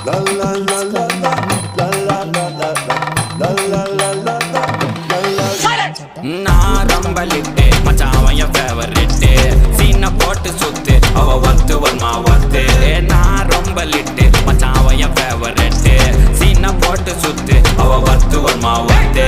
La la la la la la la la la la la la la la. நான் ரொம்ப lid மச்சான் அவன் என் ஃபேவரிட்டு சீனை போட்டு சுத்து அவ ஒத்து வருமா ஒத்து நான் ரொம்ப லிட்டு மச்சான் அவன் என் ஃபேவரிட்டு சீனை போட்டு சுத்து அவ ஒத்து வருமா ஒத்து